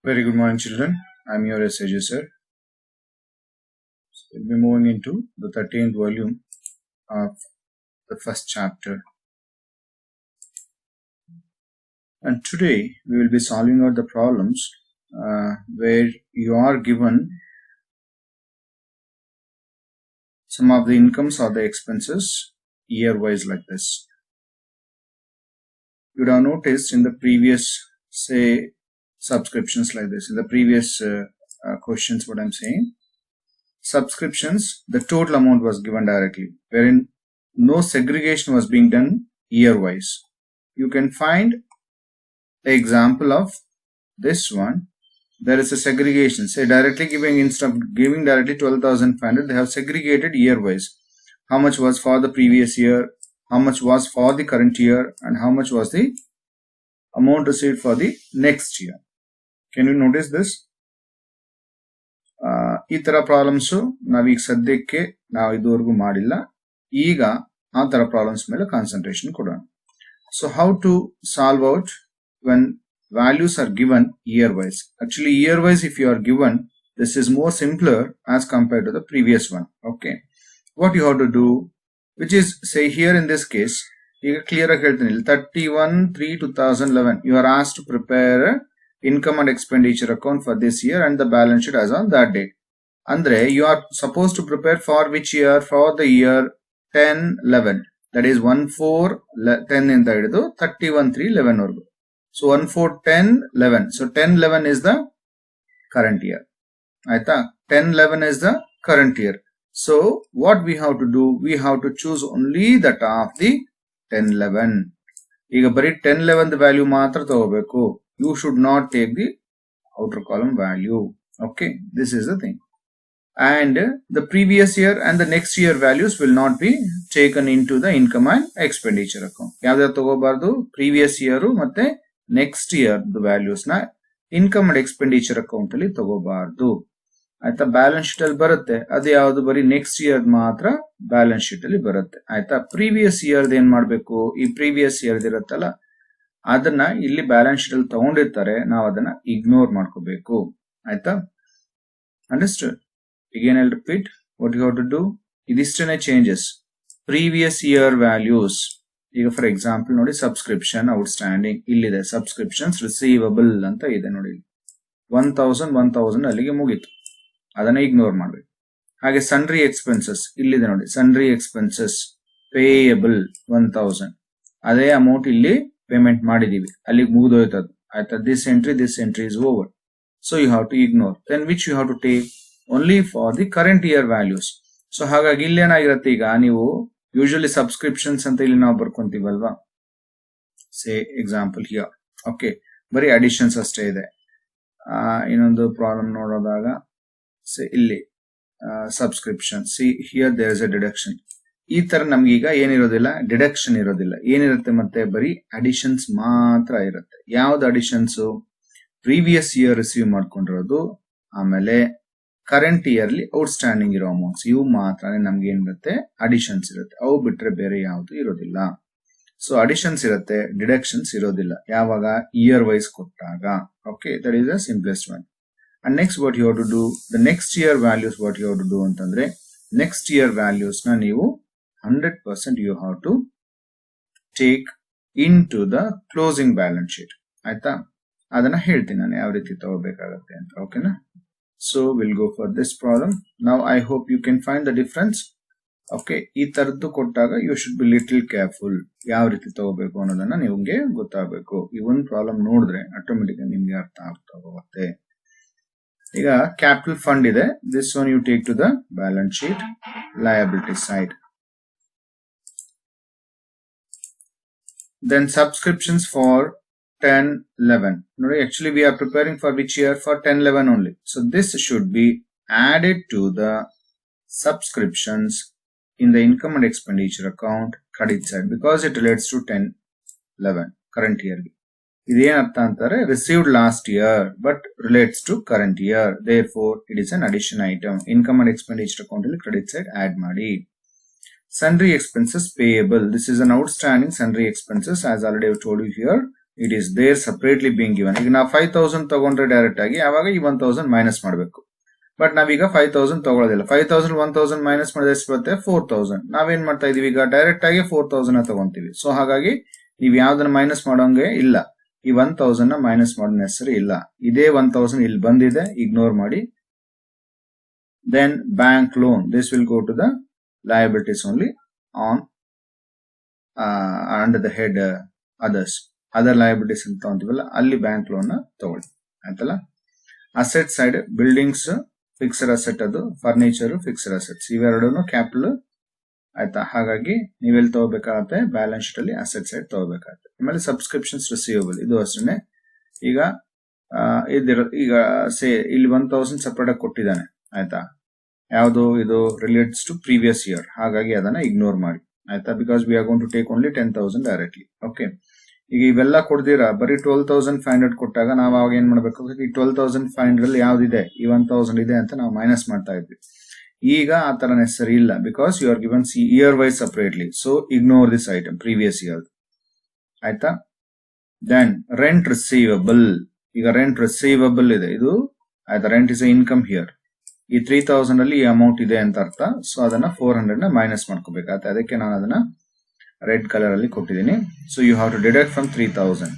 Very good morning, children. I'm your SAJ sir. So we'll be moving into the 13th volume of the first chapter. And today we will be solving out the problems where you are given some of the incomes or the expenses year-wise like this. You would have noticed in the previous, say, subscriptions like this, in the previous questions what I'm saying, subscriptions, the total amount was given directly, wherein no segregation was being done year-wise. You can find the example of this one. There is a segregation, say directly giving, instead of giving directly 12,500, they have segregated year-wise. How much was for the previous year, how much was for the current year, and how much was the amount received for the next year. Can you notice this? ಈ ತರ problems ನಾವೀಗ ಸದ್ಯಕ್ಕೆ ನಾವು ಇದುವರೆಗೂ ಮಾಡಿಲ್ಲ. ಈಗ ಆ ತರ ಪ್ರಾಬ್ಲಮ್ಸ್ ಮೇಲೆ ಕಾನ್ಸಂಟ್ರೇಷನ್ ಕೊಡೋಣ. So how to solve out when values are given year wise. Actually year wise, if you are given, this is more simpler as compared to the previous one. Okay, what you have to do, which is, say here in this case, clear 31/3/2011, you are asked to prepare income and expenditure account for this year and the balance sheet as on that date. Andre, you are supposed to prepare for which year? For the year 10-11, that is 1/4-10 ಇಂದ ಹಿಡಿದು 31/3/11 ವರೆಗೂ. So 1/4-10-11. So 10-11 is the current year. Aita, 10-11 is the current year. So what we have to do, we have to choose only that of the 10-11. ಈಗ ಬರೀ 10-11 the value ಮಾತ್ರ ತಗೋಬೇಕು. You should not take the outer column value. Okay, this is the thing. And the previous year and the next year values will not be taken into the income and expenditure account. ಯಾವ್ದು ತಗೋಬಾರ್ದು? previous year ಮತ್ತೆ next year the values na income and expenditure account ಅಲ್ಲಿ ತಗೋಬಾರ್ದು. ಆಯ್ತಾ? Balance sheet ಅಲ್ಲಿ ಬರುತ್ತೆ, ಅದು ಯಾವುದು ಬರೀ next year ಮಾತ್ರ ಬ್ಯಾಲೆನ್ಸ್ ಶೀಟ್ ಅಲ್ಲಿ ಬರುತ್ತೆ. ಆಯ್ತಾ? ಪ್ರೀವಿಯಸ್ ಇಯರ್ ಏನ್ ಮಾಡ್ಬೇಕು, ಈ ಪ್ರೀವಿಯಸ್ ಇಯರ್ ಇರುತ್ತಲ್ಲ ಅದನ್ನ ಇಲ್ಲಿ ಬ್ಯಾಲೆನ್ಸ್ ಶೀಟ್ ಅಲ್ಲಿ ತಗೊಂಡಿರ್ತಾರೆ, ನಾವು ಅದನ್ನ ಇಗ್ನೋರ್ ಮಾಡ್ಕೋಬೇಕು. ಆಯ್ತಾ? Understood? again I'll repeat what you have to do. ಇದಿಷ್ಟನೇ ಚೇಂಜಸ್. ಪ್ರೀವಿಯಸ್ ಇಯರ್ ವ್ಯಾಲ್ಯೂಸ್, ಈಗ ಫಾರ್ ಎಕ್ಸಾಂಪಲ್ ನೋಡಿ, ಸಬ್ಸ್ಕ್ರಿಪ್ಷನ್ ಔಟ್ಸ್ಟ್ಯಾಂಡಿಂಗ್ ಇಲ್ಲಿದೆ, ಸಬ್ಸ್ಕ್ರಿಪ್ಷನ್ಸ್ ರಿಸೀವಬಲ್ ಅಂತ ಇದೆ ನೋಡಿ, 1000 ಅಲ್ಲಿಗೆ ಮುಗೀತು, ಅದನ್ನ ಇಗ್ನೋರ್ ಮಾಡ್ಬೇಕು. ಹಾಗೆ ಸನ್ರಿ ಎಕ್ಸ್ಪೆನ್ಸಸ್ ಇಲ್ಲಿದೆ ನೋಡಿ, ಸನ್ರಿ ಎಕ್ಸ್ಪೆನ್ಸಸ್ ಪೇಯಬಲ್ 1000, ಅದೇ ಅಮೌಂಟ್ ಇಲ್ಲಿ ಪೇಮೆಂಟ್ ಮಾಡಿದೀವಿ, ಅಲ್ಲಿಗೆ ಮುಗಿದೋಯ್ತದು. ಆಯ್ತಾ? This entry is over. So you have to ignore. Then which you have to take only for the current year values. So ಹಾಗಾಗಿ ಇಲ್ಲೇನಾಗಿರುತ್ತೆ, ಈಗ ನೀವು ಯೂಶುವಲಿ ಸಬ್ಸ್ಕ್ರಿಪ್ಷನ್ಸ್ ಅಂತ ಇಲ್ಲಿ ನಾವು ಬರ್ಕೊಂತೀವಲ್ವಾ, ಸೇ ಎಕ್ಸಾಂಪಲ್ ಹಿಯರ್. ಓಕೆ, ಬರೀ ಅಡಿಷನ್ಸ್ ಅಷ್ಟೇ ಇದೆ. ಇನ್ನೊಂದು ಪ್ರಾಬ್ಲಮ್ ನೋಡೋದಾಗ ಸೇ ಇಲ್ಲಿ subscription, see here there is a deduction. ಈ ತರ ನಮ್ಗೆ ಈಗ ಏನಿರೋದಿಲ್ಲ, ಡಿಡಕ್ಷನ್ ಇರೋದಿಲ್ಲ. ಏನಿರುತ್ತೆ ಮತ್ತೆ ಬರೀ ಅಡಿಷನ್ಸ್ ಮಾತ್ರ ಇರುತ್ತೆ. ಯಾವ್ದು ಅಡಿಷನ್ಸ್? ಪ್ರೀವಿಯಸ್ ಇಯರ್ ರಿಸೀವ್ ಮಾಡ್ಕೊಂಡಿರೋದು, ಆಮೇಲೆ ಕರೆಂಟ್ ಇಯರ್ಲಿ ಔಟ್ಸ್ಟ್ಯಾಂಡಿಂಗ್ ಇರೋ ಅಮೌಂಟ್ಸ್, ಇವು ಮಾತ್ರ ನಮ್ಗೆ ಏನಿರುತ್ತೆ, ಅಡಿಷನ್ಸ್ ಇರುತ್ತೆ. ಅವು ಬಿಟ್ರೆ ಬೇರೆ ಯಾವುದು ಇರೋದಿಲ್ಲ. ಸೊ ಅಡಿಷನ್ಸ್ ಇರುತ್ತೆ, ಡಿಡಕ್ಷನ್ಸ್ ಇರೋದಿಲ್ಲ. ಯಾವಾಗ? ಇಯರ್ ವೈಸ್ ಕೊಟ್ಟಾಗ. Okay, that is the simplest one. And next what you have to do, the next year values what you have to do ಅಂತಂದ್ರೆ, ನೆಕ್ಸ್ಟ್ ಇಯರ್ ವ್ಯಾಲ್ಯೂಸ್ ನ ನೀವು 100% you have to take into the closing balance sheet. ಆಯ್ತಾ? ಅದನ್ನ ಹೇಳ್ತೀನಿ ನಾನು ಯಾವ ರೀತಿ ತಗೋಬೇಕಾಗತ್ತೆ ಅಂತ. ಓಕೆನಾ? So we'll go for this problem. Now I hope you can find the difference. Okay, ಈ ತರದ್ದು ಕೊಟ್ಟಾಗ you should be little careful. ಯಾವ ರೀತಿ ತಗೋಬೇಕು ಅನ್ನೋದನ್ನ ನಿಮ್ಗೆ ಗೊತ್ತಾಗಬೇಕು. ಈ ಒಂದು ಪ್ರಾಬ್ಲಮ್ ನೋಡಿದ್ರೆ ಆಟೋಮೆಟಿಕ್ ನಿಮ್ಗೆ ಅರ್ಥ ಆಗ್ತಾ ಹೋಗುತ್ತೆ. ಈಗ ಕ್ಯಾಪಿಟಲ್ ಫಂಡ್ ಇದೆ, this one you take to the balance sheet, liability side. Then subscriptions for 10-11. No, actually we are preparing for which year? For 10-11 only. So this should be added to the subscriptions in the income and expenditure account credit side, because it relates to 10-11 current year. Iದೇನು ಅರ್ಥ ಅಂತಾರೆ, received last year but relates to current year, therefore it is an addition item. Income and expenditure account ಅಲ್ಲಿ credit side add ಮಾಡಿ. Sundry expenses payable, this is an outstanding sundry expenses, as already I told you here. It is there separately being given. ಈಗ ನಾವು 5000 ತಗೊಂಡ್ರೆ direct ಆಗಿ ಅವಾಗ ಈ 1000 minus ಮಾಡಬೇಕು. But ನಾವೀಗ 5000 ತಗೊಳ್ಳೋದಿಲ್ಲ. 5000 1000 ಮೈನಸ್ ಮಾಡಿದ್ರೆ ಎಷ್ಟು ಬರುತ್ತೆ? 4000. ನಾವೇನ್ ಮಾಡ್ತಾ ಇದೀವಿ ಈಗ ಡೈರೆಕ್ಟ್ ಆಗಿ 4000 ತಗೊಂತೀವಿ. ಸೊ ಹಾಗಾಗಿ ನೀವು ಯಾವ್ದನ್ನ ಮೈನಸ್ ಮಾಡೋಂಗೆ ಇಲ್ಲ. ಈ 1000 ಮೈನಸ್ ಮಾಡೋ ನೆಸರಿ ಇಲ್ಲ. ಇದೇ 1000 ಇಲ್ಲಿ ಬಂದಿದೆ, ಇಗ್ನೋರ್ ಮಾಡಿ. Then bank loan, this will go to the liabilities only on under the head others. Other liabilities ಅಂತ ತಗೊಂತೀವಲ್ಲ ಅಲ್ಲಿ ಬ್ಯಾಂಕ್ ಲೋನ್ ನ ತಗೊಳ್ಳಿ ಆಯ್ತಲ್ಲ. Asset side buildings fixed asset, ಅದು ಫರ್ನಿಚರ್ ಫಿಕ್ಸ್ಡ್ ಅಸೆಟ್ಸ್, ಇವೆರಡೂ ಕ್ಯಾಪಿಟಲ್ ಆಯ್ತಾ. ಹಾಗಾಗಿ ನೀವೆಲ್ಲಿ ತಗೋಬೇಕಾಗತ್ತೆ? ಬ್ಯಾಲೆನ್ಸ್ ಶೀಟ್ ಅಲ್ಲಿ ಅಸೆಟ್ ಸೈಡ್ ತಗೋಬೇಕಾಗತ್ತೆ. ಆಮೇಲೆ ಸಬ್ಸ್ಕ್ರಿಪ್ಷನ್ಸ್ ರಿಸೀವಬಲ್, ಇದು ಅಷ್ಟೇ. ಈಗ ಈಗ ಸೇ ಇಲ್ಲಿ 1000 ಸಪರೇಟ್ ಆಗಿ ಕೊಟ್ಟಿದ್ದಾನೆ ಆಯ್ತಾ. ಯಾವುದು ಇದು? Relates to previous year. ಹಾಗಾಗಿ ಅದನ್ನ ಇಗ್ನೋರ್ ಮಾಡಿ ಆಯ್ತಾ. Because we are going to take only 10,000 directly. Okay, ಈಗ ಇವೆಲ್ಲ ಕೊಡ್ದಿರಾ ಬರೀ 12,500 ಕೊಟ್ಟಾಗ ನಾವು ಅವಾಗ ಏನ್ ಮಾಡ್ಬೇಕು? ಈ 12,500 ಅಲ್ಲಿ ಯಾವ್ದಿದೆ? ಈ 1000 ಇದೆ ಅಂತ ನಾವು ಮೈನಸ್ ಮಾಡ್ತಾ ಇದ್ವಿ. ಈಗ ಆ ತರ ನೆಸರಿ ಇಲ್ಲ, because you are given year wise separately. So ignore this item, previous year ಆಯ್ತಾ. Then rent receivable. ಈಗ ರೆಂಟ್ ರಿಸೀವಬಲ್ ಇದೆ, ಇದು ಆಯ್ತಾ. Rent is income here. ಈ 3000 ಅಲ್ಲಿ ಈ ಅಮೌಂಟ್ ಇದೆ ಅಂತ ಅರ್ಥ. ಸೊ ಅದನ್ನ 400 ನ ಮೈನಸ್ ಮಾಡ್ಕೋಬೇಕಾಗತ್ತೆ. ಅದಕ್ಕೆ ನಾನು ಅದನ್ನ ರೆಡ್ ಕಲರ್ ಅಲ್ಲಿ ಕೊಟ್ಟಿದ್ದೀನಿ. So you have to deduct from 3000.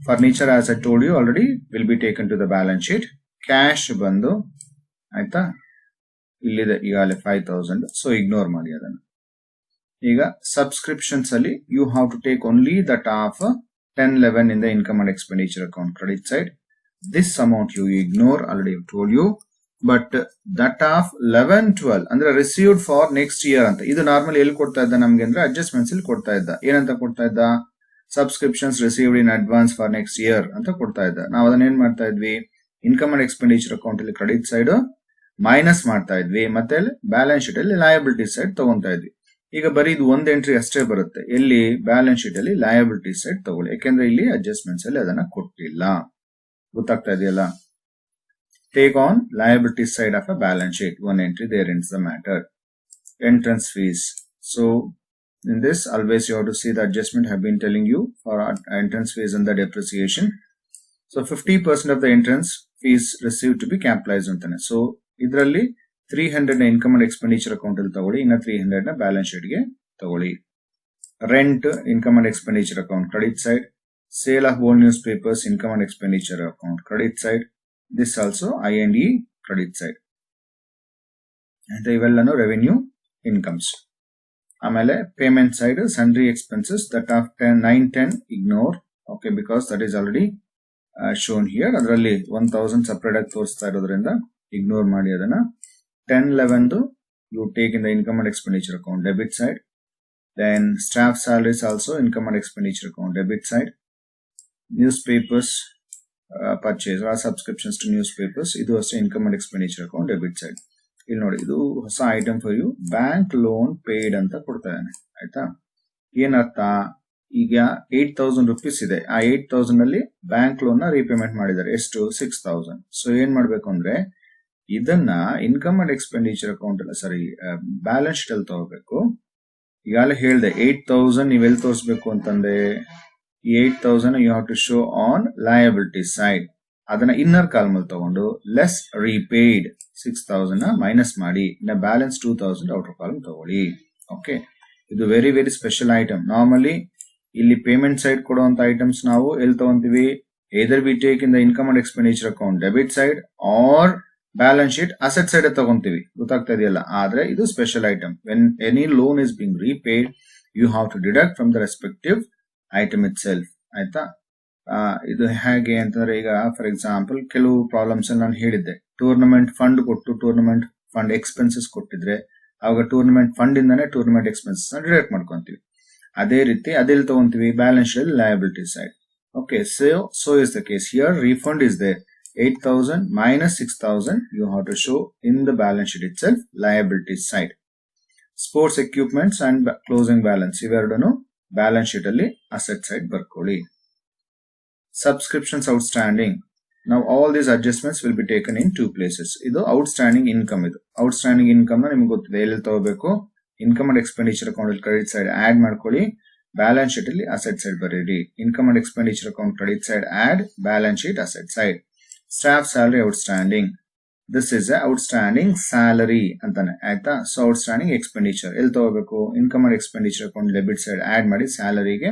Furniture as I told you already will be taken to the balance sheet. Cash ಬಂದು ಆಯ್ತಾ ಇಲ್ಲಿದೆ ಈಗಾಗಲೇ 5000. ಸೊ ಇಗ್ನೋರ್ ಮಾಡಿ ಅದನ್ನು. ಈಗ ಸಬ್ಸ್ಕ್ರಿಪ್ಷನ್ಸ್ ಅಲ್ಲಿ you have to take only that of 1011 in the income and expenditure account credit side. This amount you ignore, already I told you. But that of 1112 ಅಂದ್ರೆ received for next year ಅಂತ. ಇದು normally ಎಲ್ಲಿ ಕೊಡ್ತಾ ಇದ್ದ ನಮ್ಗೆ ಅಂದ್ರೆ adjustments ಇಲ್ಲಿ ಕೊಡ್ತಾ ಇದ್ದ. ಏನಂತ ಕೊಡ್ತಾ ಇದ್ದ? Subscriptions received in advance for next year ಅಂತ ಕೊಡ್ತಾ ಇದ್ದ. ನಾವು ಅದನ್ನ ಏನ್ ಮಾಡ್ತಾ ಇದ್ವಿ? ಇನ್ಕಮ್ ಅಂಡ್ ಎಕ್ಸ್ಪೆಂಡಿಚರ್ ಅಕೌಂಟ್ ಅಲ್ಲಿ ಕ್ರೆಡಿಟ್ ಸೈಡ್ ಮೈನಸ್ ಮಾಡ್ತಾ ಇದ್ವಿ, ಮತ್ತೆ ಬ್ಯಾಲೆನ್ಸ್ ಶೀಟ್ ಅಲ್ಲಿ ಲಯಬಿಲಿಟಿ ಸೈಡ್ ತಗೊಂತಾ ಇದ್ವಿ. ಈಗ ಬರೀ ಇದು ಒಂದು ಎಂಟ್ರಿ ಅಷ್ಟೇ ಬರುತ್ತೆ. ಎಲ್ಲಿ? ಬ್ಯಾಲೆನ್ಸ್ ಶೀಟ್ ಅಲ್ಲಿ ಲಯಬಿಲಿಟಿ ಸೈಡ್ ತಗೊಳ್ಳಿ. ಯಾಕೆಂದ್ರೆ ಇಲ್ಲಿ ಅಡ್ಜಸ್ಟ್ಮೆಂಟ್ಸ್ ಅಲ್ಲಿ ಅದನ್ನ ಕೊಟ್ಟಿಲ್ಲ. ಗೊತ್ತಾಗ್ತಾ ಇದೆಯಲ್ಲ? Take on liability side of a balance sheet. One entry, there ends the matter. Entrance fees. So in this, always you have to see the adjustment I have been telling you for entrance fees and the depreciation. So 50% of the entrance fees received to be capitalized antane. So idralli 300 na income and expenditure account alli tagoli, inna 300 na balance sheet ge tagoli. Rent, income and expenditure account credit side. Sale of old newspapers, income and expenditure account credit side. This also I&E credit side. And ಇವೆಲ್ಲನು revenue incomes. ಆಮೇಲೆ payment side sundry expenses that of 910 ignore. Okay, because that is already shown here. ಅದರಲ್ಲಿ 1000 separate ಆಗಿ ತೋರಿಸ್ತಾ ಇರೋದ್ರಿಂದ ignore ಮಾಡಿ ಅದನ್ನ. 1011 you take in the income and expenditure account debit side. Then staff salaries also income and expenditure account debit side. Newspapers purchase or subscriptions to newspapers, ಇದು ಅಷ್ಟೇ income and expenditure account debit side. ಇಲ್ಲಿ ನೋಡಿ, ಇದು ಹೊಸ item for you. Bank loan paid ಅಂತ ಕೊಡ್ತಾ ಇದ್ದಾನೆ ಆಯ್ತಾ. ಏನರ್ಥ? ಈಗ 8000 rupees ಇದೆ. ಆ 8000 ಅಲ್ಲಿ ಬ್ಯಾಂಕ್ ಲೋನ್ ನ ರೀಪೇಮೆಂಟ್ ಮಾಡಿದ್ದಾರೆ. ಎಷ್ಟು? 6000. ಸೊ ಏನ್ ಮಾಡ್ಬೇಕು ಅಂದ್ರೆ ಇದನ್ನ ಇನ್ಕಮ್ ಅಂಡ್ ಎಕ್ಸ್ಪೆಂಡಿಚರ್ ಅಕೌಂಟ್ ಅಲ್ಲ, ಸಾರಿ ಬ್ಯಾಲೆನ್ಸ್ ಶೀಟ್ ಅಲ್ಲಿ ತಗೋಬೇಕು. ಈಗಾಗಲೇ ಹೇಳ್ದೆ 8000 ನೀವೆಲ್ಲಿ ತೋರಿಸ್ಬೇಕು ಅಂತಂದ್ರೆ ಈ 8000 you have to show on liability side. ಅದನ್ನ ಇನ್ನರ್ ಕಾಲಮ್ ಅಲ್ಲಿ ತಗೊಂಡು ಲೆಸ್ ರೀಪೇಯ್ಡ್ 6000 ಮೈನಸ್ ಮಾಡಿ, ಇನ್ನ ಬ್ಯಾಲೆನ್ಸ್ 2000 ಔಟರ್ ಕಾಲಮ್ ತಗೊಳ್ಳಿ. ಓಕೆ, ಇದು very very special item. Normally ಇಲ್ಲಿ ಪೇಮೆಂಟ್ ಸೈಡ್ ಕೊಡುವಂತ ಐಟಮ್ಸ್ ನಾವು ಎಲ್ಲಿ ತಗೊಂತೀವಿ? either we take in the income and expenditure account debit side or balance sheet asset side ತಗೊಂತೀವಿ. ಗೊತ್ತಾಗ್ತಾ ಇದೆಯಲ್ಲ? ಆದ್ರೆ ಇದು special item. when any loan is being repaid you have to deduct from the respective item itself. ಆಯ್ತಾ? ಇದು ಹೇಗೆ ಅಂತಂದ್ರೆ, ಈಗ for example ಕೆಲವು ಪ್ರಾಬ್ಲಮ್ಸ್ ನಾನು ಹೇಳಿದ್ದೆ. ಟೂರ್ನಮೆಂಟ್ ಫಂಡ್ ಕೊಟ್ಟು ಟೂರ್ನಮೆಂಟ್ ಫಂಡ್ ಎಕ್ಸ್ಪೆನ್ಸಸ್ ಕೊಟ್ಟಿದ್ರೆ ಅವಾಗ ಟೂರ್ನಮೆಂಟ್ ಫಂಡ್ ಇಂದಾನೆ ಟೂರ್ನಮೆಂಟ್ ಎಕ್ಸ್ಪೆನ್ಸಸ್ ಡಿಡಕ್ಟ್ ಮಾಡ್ಕೊಂತೀವಿ. ಅದೇ ರೀತಿ ಅದೆಲ್ಲಿ ತಗೊಂತೀವಿ? Balance sheet liability side. Okay, so is the case here. Refund is there. 8000 minus 6000 you have to show in the balance sheet itself, liability side. Sports equipments and closing balance ಇವೆರಡನ್ನು balance sheet ಅಲ್ಲಿ asset side ಬರ್ಕೊಳ್ಳಿ. Subscriptions outstanding. Now all these adjustments will be taken in two places. ಇದು outstanding income. ಇದು outstanding income ನ ನಿಮಗೆ ಗೊತ್ತಿದೆ ಎಲ್ಲಿ ತಗೋಬೇಕು? ಇನ್ಕಮ್ ಅಂಡ್ ಎಕ್ಸ್ಪೆಂಡಿಚರ್ ಅಕೌಂಟ್ ಅಲ್ಲಿ ಕ್ರೆಡಿಟ್ ಸೈಡ್ ಆಡ್ ಮಾಡ್ಕೊಳ್ಳಿ. balance sheet ಅಲ್ಲಿ asset side ಬರೀರಿ. Income and expenditure account credit side add, balance sheet asset side. Staff salary outstanding. This is a outstanding salary ಅಂತಾನೆ ಆಯ್ತಾ. ಸೊ outstanding expenditure ಎಲ್ಲಿ ತಗೋಬೇಕು, income and expenditure account debit side add ಮಾಡಿ ಸ್ಯಾಲರಿಗೆ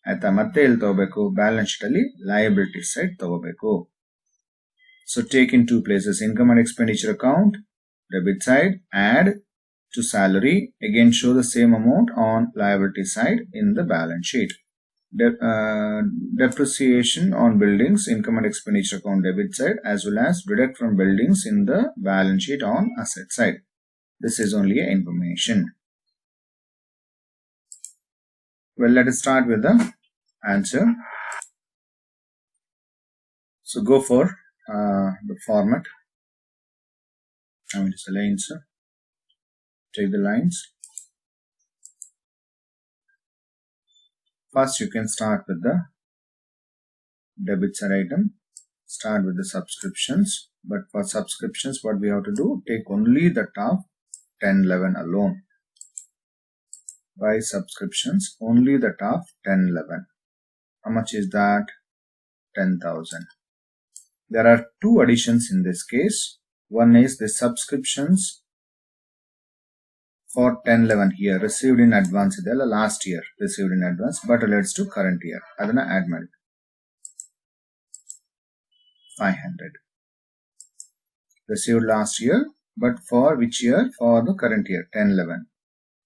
ಆಯ್ತಾ. ಮತ್ತೆ ಎಲ್ಲಿ ತಗೋಬೇಕು, ಬ್ಯಾಲೆನ್ಸ್ ಶೀಟ್ ಅಲ್ಲಿ ಲಯಬಿಲಿಟಿ ಸೈಡ್ ತಗೋಬೇಕು. So take in two places, income and expenditure account debit side, add to salary, again show the same amount on liability side in the balance sheet. Depreciation on buildings, income and expenditure account debit side, as well as deduct from buildings in the balance sheet on asset side. This is only a information. Well, let us start with the answer. So go for the format. I'm just lines. Take the lines. First, you can start with the debit side item. Start with the subscriptions. But for subscriptions, what we have to do? Take only the top 1011 alone. By subscriptions, only the top 1011. How much is that? 10,000. There are two additions in this case. One is the subscriptions for 1011 here received in advance idella, last year received in advance but relates to current year. Adana add ಮಾಡಿ 500 received last year, but for which year? For the current year 1011,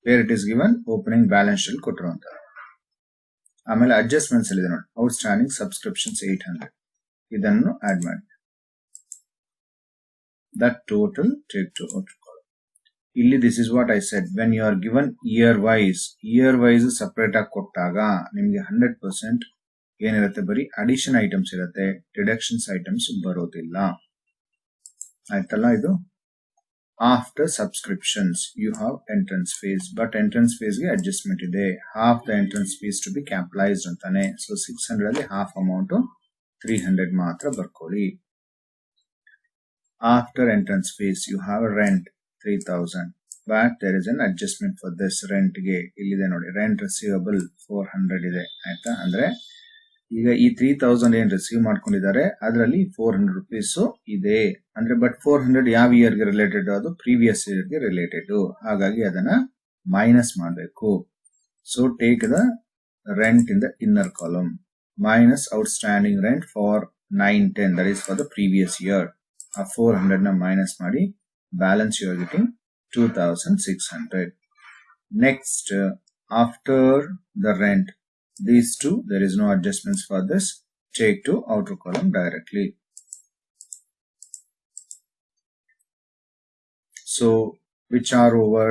where it is given opening balance sheet ಕೊಟ್ಟರು ಅಂತ. ಆಮೇಲೆ adjustments ಅಲ್ಲಿ ಇದೆ ನೋಡಿ, outstanding subscriptions 800, ಇದನ್ನು add ಮಾಡಿ. That total take to outer column. Illi this is what I said, when you are given year wise separate ಆಗಿ ಕೊಟ್ಟಾಗ ನಿಮಗೆ 100% ಏನಿರುತ್ತೆ, ಬರೀ ಅಡಿಷನ್ ಐಟಮ್ಸ್ ಇರುತ್ತೆ, ಡಿಡಕ್ಷನ್ಸ್ ಐಟಮ್ಸ್ ಬರೋದಿಲ್ಲ ಆಯ್ತಲ್ಲ. ಇದು after subscriptions you have entrance fees, but entrance fees ಗೆ ಅಡ್ಜಸ್ಟ್ಮೆಂಟ್ ಇದೆ. Half the entrance fees to be capitalised ಅಂತಾನೆ. ಸೊ 600 ಅಲ್ಲಿ ಹಾಫ್ ಅಮೌಂಟ್ 300 ಮಾತ್ರ ಬರ್ಕೊಳ್ಳಿ. After entrance fees, you have a rent 3000, but there is an adjustment for this rent ಗೆ. ಇಲ್ಲಿದೆ ನೋಡಿ, rent receivable 400 ಇದೆ ಆಯ್ತಾ. ಅಂದ್ರೆ ಈಗ ಈ 3000 ಏನ್ ರಿಸೀವ್ ಮಾಡ್ಕೊಂಡಿದ್ದಾರೆ ಅದರಲ್ಲಿ 400 rupees ಇದೆ ಅಂದ್ರೆ, ಬಟ್ 400 ಯಾವ ಇಯರ್ ಗೆ ರಿಲೇಟೆಡ್? ಅದು ಪ್ರೀವಿಯಸ್ ಇಯರ್ ಗೆ ರಿಲೇಟೆಡ್. ಹಾಗಾಗಿ ಅದನ್ನ ಮೈನಸ್ ಮಾಡಬೇಕು. So take the rent in the inner column minus outstanding rent for 910, that is for the previous year. 400 na minus ಮಾಡಿ, balance you are getting 2600. Next, after the rent, these two, there is no adjustments for this, take to outer column directly. So which are over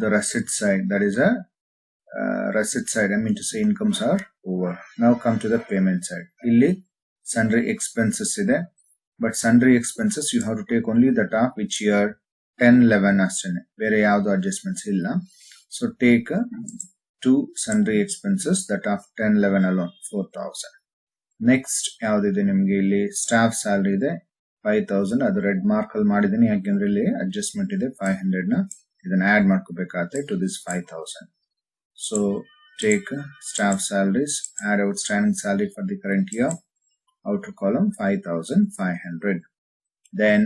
the receipt side, that is a receipt side, I mean to say incomes are over. Now come to the payment side. Illi sundry expenses ide, but sundry expenses you have to take only the top which year 1011 ಅಷ್ಟೇನೆ, ಬೇರೆ ಯಾವುದು adjustments ಇಲ್ಲ. So take two sundry expenses that of 1011 alone 4000. Next ಯಾವ್ದಿದೆ ನಿಮ್ಗೆ? ಇಲ್ಲಿ staff salary ಇದೆ 5000, ಅದು red mark ಅಲ್ಲಿ ಮಾಡಿದೀನಿ ಯಾಕೆಂದ್ರೆ ಇಲ್ಲಿ ಅಡ್ಜಸ್ಟ್ಮೆಂಟ್ ಇದೆ 500 ನ, ಇದನ್ನ ಆಡ್ ಮಾಡ್ಕೋಬೇಕಾಗುತ್ತೆ to this 5000. So take staff salaries, add outstanding salary for the current year, outer column 5500. Then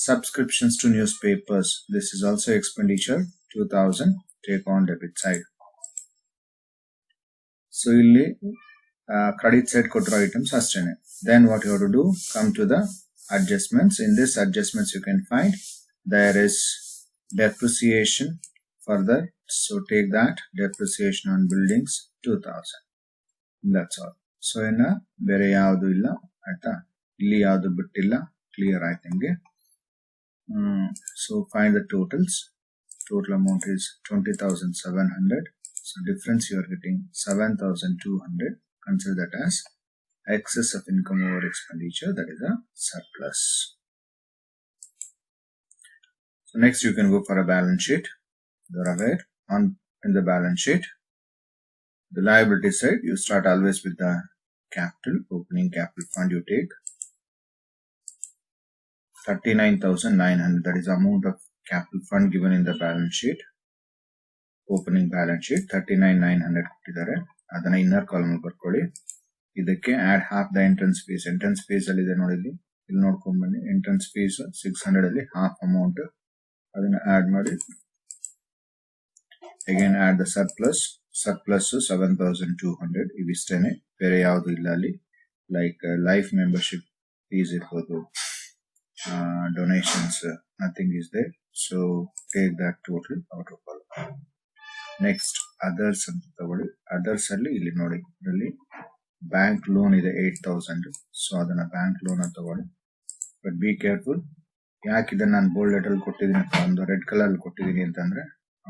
subscriptions to newspapers, this is also expenditure 2000, take on debit side. So illi credit side kotra items astene. Then what you have to do, come to the adjustments. In this adjustments you can find there is depreciation further, so take that, depreciation on buildings 2000. That's all. So inna bere yavadu illa aita, illi yavadu bittilla, clear I think. So find the totals. Total amount is 20,700. So difference you are getting 7,200. Consider that as excess of income over expenditure, that is a surplus. So next you can go for a balance sheet. You're aware, on in the balance sheet, the liability side, you start always with the capital, opening capital fund you take 39,900, that is the amount of capital fund given in the balance sheet. Opening balance sheet 39,900 ಕೊಟ್ಟಿದ್ದಾರೆ. ಅದನ್ನ inner column ಬರ್ಕೊಳ್ಳಿ. ಇದಕ್ಕೆ add half the entrance fees. Entrance fees ಅಲ್ಲಿ ಇದೆ ನೋಡಿ, ಇಲ್ಲಿ ನೋಡ್ಕೊಂಡ್ ಬನ್ನಿ. ಎಂಟ್ರೆನ್ಸ್ ಫೀಸ್ 600 ಅಲ್ಲಿ ಹಾಫ್ ಅಮೌಂಟ್ ಅದನ್ನ ಆಡ್ ಮಾಡಿ. Again add the surplus 7,200. ಇವಿಷ್ಟೇನೆ, ಬೇರೆ ಯಾವುದು ಇಲ್ಲ ಅಲ್ಲಿ. ಲೈಕ್ ಲೈಫ್ ಮೆಂಬರ್ಶಿಪ್ ಫೀಸ್ ಇರ್ಬೋದು, donations, nothing is there. So take that total out of all. Next others ಅಂತ ತಗೊಳ್ಳಿ. ಅದರ್ಸ್ ಅಲ್ಲಿ ಇಲ್ಲಿ ನೋಡಿ, ಇದರಲ್ಲಿ ಬ್ಯಾಂಕ್ ಲೋನ್ ಇದೆ 8,000. ಸೊ ಅದನ್ನ ಬ್ಯಾಂಕ್ ಲೋನ್ ಅಂತ ತಗೊಳ್ಳಿ. But be careful. ಯಾಕೆ ಇದನ್ನ ನಾನು ಬೋಲ್ಡ್ ಲೆಟರ್ ಕೊಟ್ಟಿದ್ದೀನಿ, ಒಂದು ರೆಡ್ ಕಲರ್ ಅಲ್ಲಿ ಕೊಟ್ಟಿದ್ದೀನಿ ಅಂತಂದ್ರೆ,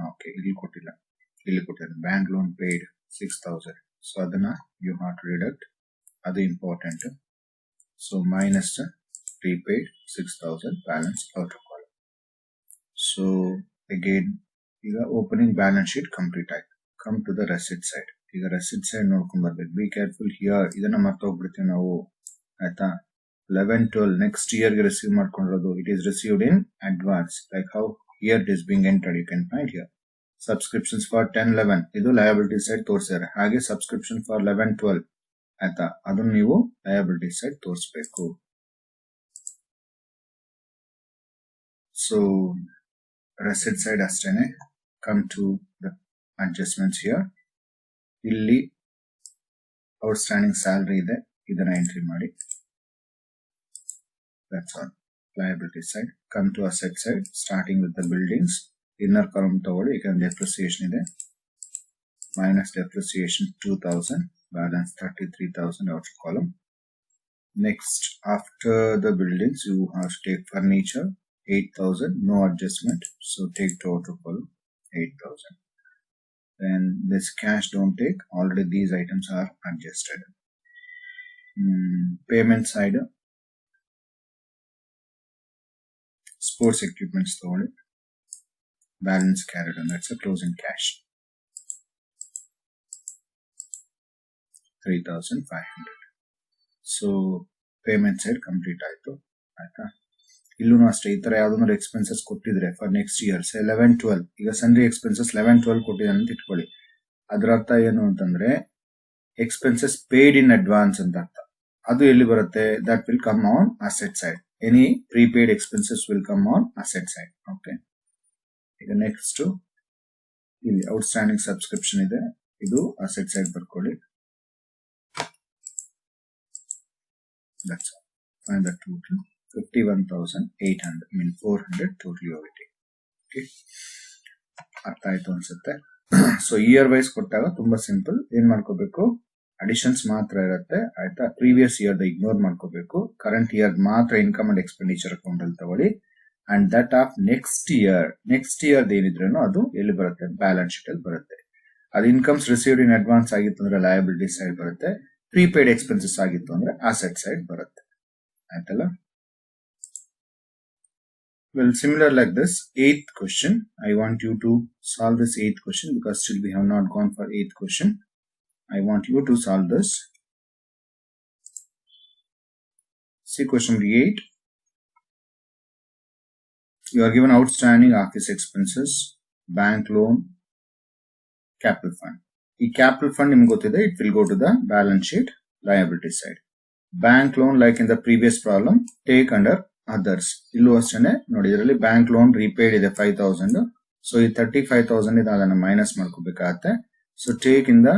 ಓಕೆ ಇಲ್ಲಿ ಕೊಟ್ಟಿಲ್ಲ, ಇಲ್ಲಿ ಕೊಟ್ಟಿದ್ದೀನಿ. Bank loan paid 6,000. ಸೊ ಅದನ್ನ ಯು ಹ್ಯಾವ್ ಟು ಡಿಡಕ್ಟ್, ಅದು important. So minus prepaid 6,000 balance out of column. So again ಈಗ ಓಪನಿಂಗ್ ಬ್ಯಾಲೆನ್ಸ್ ಶೀಟ್ ಕಂಪ್ಲೀಟ್ ಆಯ್ತು. Come to the receipt side. ಈಗ ರೆಸಿಟ್ ಸೈಡ್ ನೋಡ್ಕೊಂಡ್ ಬರ್ಬೇಕು. ಬಿ ಕೇರ್ಫುಲ್ ಹಿಯರ್, ಇದನ್ನ ಮರ್ತೋಗ್ಬಿಡ್ತೀವಿ ನಾವು, ಆಯ್ತಾ. 11-12 ನೆಕ್ಸ್ಟ್ ಇಯರ್ ಗೆ ರಿಸೀವ್ ಮಾಡ್ಕೊಂಡಿರೋದು. It is received in advance, like how here it is being entered. You can find here subscriptions for 10-11 ಇದು liability side ತೋರಿಸಿದ್ದಾರೆ. ಹಾಗೆ ಸಬ್ಸ್ಕ್ರಿಪ್ಷನ್ ಫಾರ್ 11-12 ಆಯ್ತಾ, ಅದನ್ನ ನೀವು ಲಯಬಿಲಿಟಿ ಸೈಡ್ ತೋರಿಸಬೇಕು. ಸೊ ರೆಸಿಟ್ ಸೈಡ್ ಅಷ್ಟೇನೆ. Come to the adjustments here. ಇಲ್ಲಿ outstanding salary ಇದೆ, ಇದನ್ನ ಎಂಟ್ರಿ ಮಾಡಿ. That's all. Liability side. Come to asset side, starting with the buildings. Inner column toward you can depreciation ಇದೆ. Minus depreciation 2,000. Balance 33,000 outer column. Next, after the buildings, you have to take furniture 8,000. No adjustment. So take to outer column 8,000. Then this cash don't take. Already these items are adjusted. Payment side. Sports equipments ತಗೊಳ್ಳಿ. Balance carried on, that's a closing cash 3,500. So payment side complete ಆಯ್ತು, ಆಯ್ತಾ. ಇಲ್ಲೂ ಅಷ್ಟೇ, ಈ ತರ ಯಾವ್ದಾದ್ರು expenses ಕೊಟ್ಟಿದ್ರೆ for next year 11-12, ಈಗ ಸನ್ರಿ ಎಕ್ಸ್ಪೆನ್ಸಸ್ 11-12 ಕೊಟ್ಟಿದ್ದಾನೆ ಅಂತ ಇಟ್ಕೊಳ್ಳಿ. ಅದರ ಅರ್ಥ ಏನು ಅಂತಂದ್ರೆ ಎಕ್ಸ್ಪೆನ್ಸಸ್ ಪೇಯ್ಡ್ ಇನ್ ಅಡ್ವಾನ್ಸ್ ಅಂತ ಅರ್ಥ. ಅದು ಎಲ್ಲಿ ಬರುತ್ತೆ? That will come on asset side. Any prepaid expenses will come on asset side. Okay. ಈಗ ನೆಕ್ಸ್ಟ್ ಇಲ್ಲಿ ಔಟ್ಸ್ಟ್ಯಾಂಡಿಂಗ್ ಸಬ್ಸ್ಕ್ರಿಪ್ಷನ್ ಇದೆ, ಇದು ಅಸೆಟ್ ಸೈಡ್ ಬರ್ಕೊಳ್ಳಿ. That's all. Find the total 51,800. I mean 400 total OVT. Okay. ಅರ್ಥ ಆಯ್ತು ಅನ್ಸುತ್ತೆ. ಸೊ ಇಯರ್ ವೈಸ್ ಕೊಟ್ಟಾಗ ತುಂಬಾ ಸಿಂಪಲ್. ಏನ್ ಮಾಡ್ಕೋಬೇಕು? ಅಡಿಷನ್ಸ್ ಮಾತ್ರ ಇರುತ್ತೆ, ಆಯ್ತಾ. ಪ್ರೀವಿಯಸ್ ಇಯರ್ ಇಗ್ನೋರ್ ಮಾಡ್ಕೋಬೇಕು. ಕರೆಂಟ್ ಇಯರ್ ಮಾತ್ರ ಇನ್ಕಮ್ ಅಂಡ್ ಎಕ್ಸ್ಪೆಂಡಿಚರ್ ಅಕೌಂಟ್ ಅಲ್ಲಿ ತಗೊಳ್ಳಿ. And that of next year ಏನಿದ್ರೂ ಅದು ಎಲ್ಲಿ ಬರುತ್ತೆ? ಬ್ಯಾಲೆನ್ಸ್ ಶೀಟ್ ಅಲ್ಲಿ ಬರುತ್ತೆ. ಅದು ಇನ್ಕಮ್ಸ್ ರಿಸೀವ್ಡ್ ಇನ್ ಅಡ್ವಾನ್ಸ್ ಆಗಿತ್ತು ಅಂದ್ರೆ ಲಯಬಿಲಿಟಿ ಸೈಡ್ ಬರುತ್ತೆ. ಪ್ರೀಪೇಯ್ಡ್ ಎಕ್ಸ್ಪೆನ್ಸಸ್ ಆಗಿತ್ತು ಅಂದ್ರೆ ಅಸೆಟ್ ಸೈಡ್ ಬರುತ್ತೆ, ಆಯ್ತಲ್ಲ. Well, similar like this, 8th question. I want you to solve this 8th question because still we have not gone for 8th question. I want you to solve this. See question number 8. You are given outstanding office expenses, bank loan, capital fund. The capital fund nimge gottide, it will go to the balance sheet liability side. Bank loan, like in the previous problem, take under others. ಇಲ್ಲೂ ಅಷ್ಟೇ ನೋಡಿ, ಇದರಲ್ಲಿ bank loan repaid ಇದೆ 5,000. So ಈ 35,000 ಇದೆ, ಅದನ್ನ minus ಮಾಡ್ಕೋಬೇಕಾಗತ್ತೆ. So take in the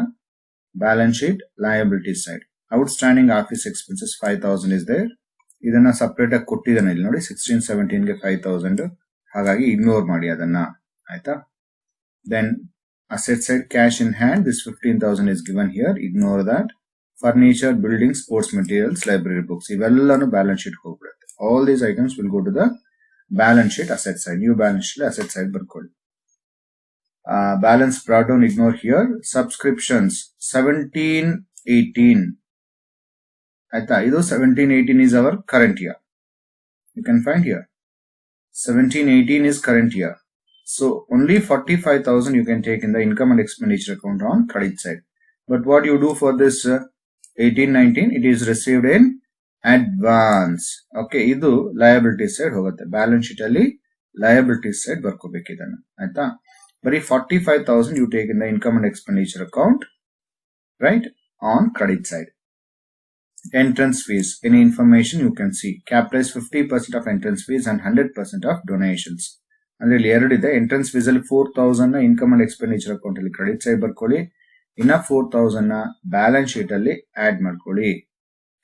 balance sheet liability side. Outstanding office expenses 5,000 is there. ಇದನ್ನ ಸಪರೇಟ್ ಆಗಿ ಕೊಟ್ಟಿದ್ದಾನೆ ಇಲ್ಲಿ ನೋಡಿ, 16-17 ಗೆ 5,000. ಹಾಗಾಗಿ ಇಗ್ನೋರ್ ಮಾಡಿ ಅದನ್ನ, ಆಯ್ತಾ. Then asset side cash in hand, this 15,000 is given here, ignore that. Furniture, building, sports materials, library books ಇವೆಲ್ಲಾನು ಬ್ಯಾಲೆನ್ಸ್ ಶೀಟ್ ಹೋಗ್ಬಿಡುತ್ತೆ. All these items will go to the balance sheet asset side. New balance sheet asset side ಬರ್ಕೊಳ್ಳಿ. Balance brought down, ignore here. Subscriptions 17-18 ಆಯ್ತಾ. ಇದು 17-18 is our current year. You can find here 17-18 is current year. So only 45,000 you can take in the income and expenditure account on credit side. But what you do for this 18-19, it is received in advance. Okay, ಇದು liability side ಹೋಗುತ್ತೆ. Balance sheet ಅಲ್ಲಿ liability side ಬರ್ಕೋಬೇಕು ಇದನ್ನ, ಆಯ್ತಾ. Very 45,000 you take in the income and expenditure account, right, on credit side. Entrance fees, any information you can see. Capitalize 50% of entrance fees and 100% of donations. ಅಂದ್ರೆ ಇಲ್ಲಿ ಎರಡಿದೆ. Entrance fees ಅಲ್ಲಿ 4,000 ನ income and expenditure account ಅಲ್ಲಿ credit side ಬರ್ಕೊಳ್ಳಿ, ಇನ್ನ 4,000 ನ balance sheet ಅಲ್ಲಿ ಆಡ್ ಮಾಡ್ಕೊಳ್ಳಿ,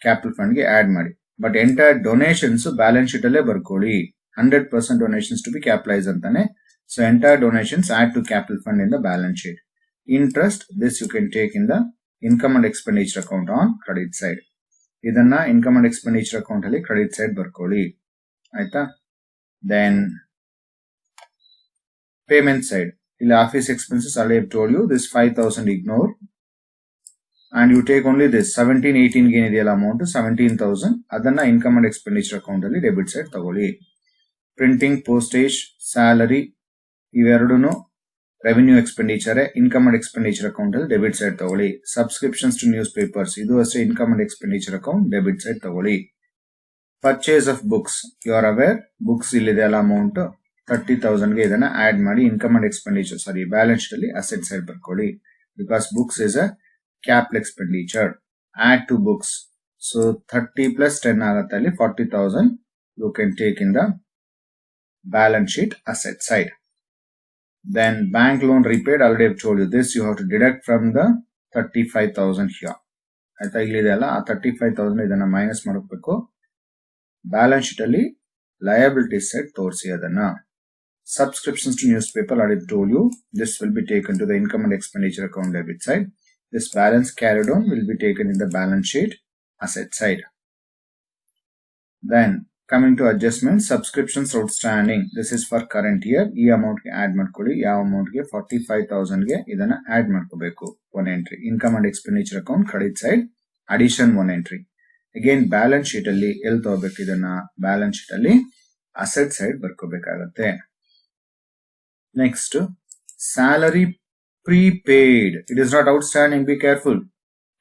ಕ್ಯಾಪಿಟಲ್ ಫಂಡ್ ಗೆ ಆಡ್ ಮಾಡಿ. But entire donations balance sheet ಅಲ್ಲೇ ಬರ್ಕೊಳ್ಳಿ. 100% ಡೊನೇಷನ್ಸ್ ಟು ಬಿ ಕ್ಯಾಪಿಟಲೈಸ್ ಅಂತಾನೆ. So entire donations add to capital fund in the balance sheet. Interest, this you can take in the income and expenditure account on credit side. Idanna income and expenditure account alli credit side barkoli. Aita. Then payment side. Illa office expenses already have told you this 5,000 ignore. And you take only this 17-18 gain idiyala amount 17,000. Adanna income and expenditure account alli debit side tagoli. Printing, postage, salary, ಇವೆರಡೂನು revenue expenditure. Income and expenditure account ಅಲ್ಲಿ debit side ತಗೊಳ್ಳಿ. Subscriptions to newspapers, ಇದು ಅಷ್ಟೇ income and expenditure account debit side ತಗೊಳ್ಳಿ. Purchase of books, you are aware, books ಇಲ್ಲಿದೆ ಅಲ್ಲ amount 30,000 ಗೆ ಇದನ್ನ ಆಡ್ ಮಾಡಿ income and expenditure balance sheet ಅಲ್ಲಿ ಅಸೆಟ್ ಸೈಡ್ ಬರ್ಕೊಳ್ಳಿ. Because books is a capital expenditure. Add to books, so 30 plus 10 ಆಗುತ್ತೆ, ಅಲ್ಲಿ 40,000 you can take in the balance sheet asset side. Then bank loan repaid, already have told you this, you have to deduct from the 35,000 here. ಆಯ್ತಾ, ಇಲ್ಲಿದೆ ಅಲ್ಲ ಆ 35,000 ಇದನ್ನ minus ಮಾಡಬೇಕು. Balance sheet ಅಲ್ಲಿ liabilities side ತೋರಿಸಿ ಅದನ್ನ. Subscriptions to newspaper, already have told you this will be taken to the income and expenditure account debit side. This balance carried on will be taken in the balance sheet asset side. Then coming to adjustments, subscriptions outstanding, this is for current year. ಈ amount ಗೆ add ಮಾಡ್ಕೊಳ್ಳಿ. ಯಾವ amount ಗೆ 45,000 ಗೆ ಇದನ್ನ add ಮಾಡ್ಕೋಬೇಕು. One entry income and expenditure account credit side addition one entry. Again balance sheet ಅಲ್ಲಿ ಎಲ್ಲಿ ತಗೋಬೇಕು ಇದನ್ನ, ಬ್ಯಾಲೆನ್ಸ್ ಶೀಟ್ ಅಲ್ಲಿ ಅಸೆಟ್ ಸೈಡ್ ಬರ್ಕೋಬೇಕಾಗತ್ತೆ. Next salary prepaid, it is not outstanding, be careful.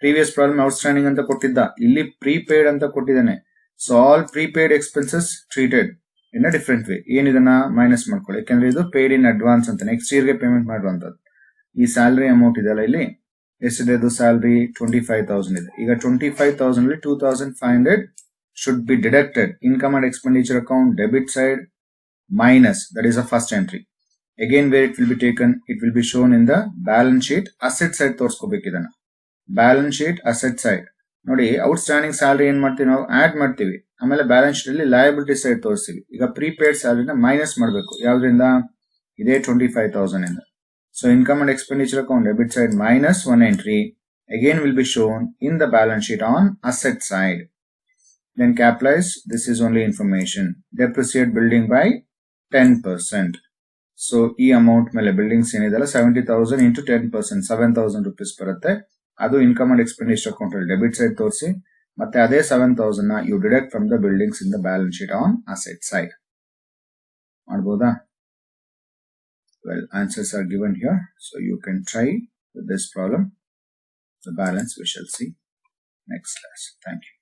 Previous problem outstanding ಅಂತ ಕೊಟ್ಟಿದ್ದ, ಇಲ್ಲಿ ಪ್ರೀಪೇಯ್ಡ್ ಅಂತ ಕೊಟ್ಟಿದ್ದಾನೆ. So all prepaid expenses treated in a different way. ಏನಿದನ್ನ ಮೈನಸ್ ಮಾಡ್ಕೊಳ್ಳಿ, ಯಾಕಂದ್ರೆ ಇದು ಪೇಡ್ ಇನ್ ಅಡ್ವಾನ್ಸ್ ಅಂತ ನೆಕ್ಸ್ಟ್ ಇಯರ್ ಗೆ ಪೇಮೆಂಟ್ ಮಾಡುವಂತದ್ದು. ಈ ಸ್ಯಾಲರಿ ಅಮೌಂಟ್ ಇದೆಲ್ಲ ಇಲ್ಲಿ ಎಷ್ಟಿದೆ, ಇದು ಸ್ಯಾಲರಿ 25,000 ಇದೆ. ಈಗ 25,000 ಅಲ್ಲಿ 2,500 should be deducted. Income and expenditure account debit side minus, that is the first entry. Again where it will be taken, it will be shown in the balance sheet asset side ತೋರಿಸ್ಕೋಬೇಕು ಇದನ್ನ. Balance sheet asset side ನೋಡಿ, outstanding salary ಏನ್ ಮಾಡ್ತೀವಿ ನಾವು, add ಮಾಡ್ತೀವಿ. ಆಮೇಲೆ balance sheet ಅಲ್ಲಿ liability side ತೋರಿಸ್ತೀವಿ. ಈಗ ಪ್ರೀಪೇಯ್ಡ್ ಸ್ಯಾಲರಿನ ಮೈನಸ್ ಮಾಡಬೇಕು. ಯಾವ್ದ್ರಿಂದ, ಇದೇ 25,000 ಇಂದ. So income and expenditure account debit side minus one entry again will be shown in the balance sheet on asset side. Then capitalise, this is only information. Depreciate building by 10%. So ಈ amount ಮೇಲೆ buildings ಏನಿದೆಲ್ಲ 70,000 into 10%, 7,000 rupees ಬರುತ್ತೆ. ಅದು income and expenditure account ಅಲ್ಲಿ debit side ತೋರಿಸಿ, ಮತ್ತೆ ಅದೇ 7,000 ನ you deduct from the buildings in the balance sheet on asset side. ಮಾಡಬಹುದಾ? Well, answers are given here, so you can try with this problem. The balance we shall see next class. Thank you.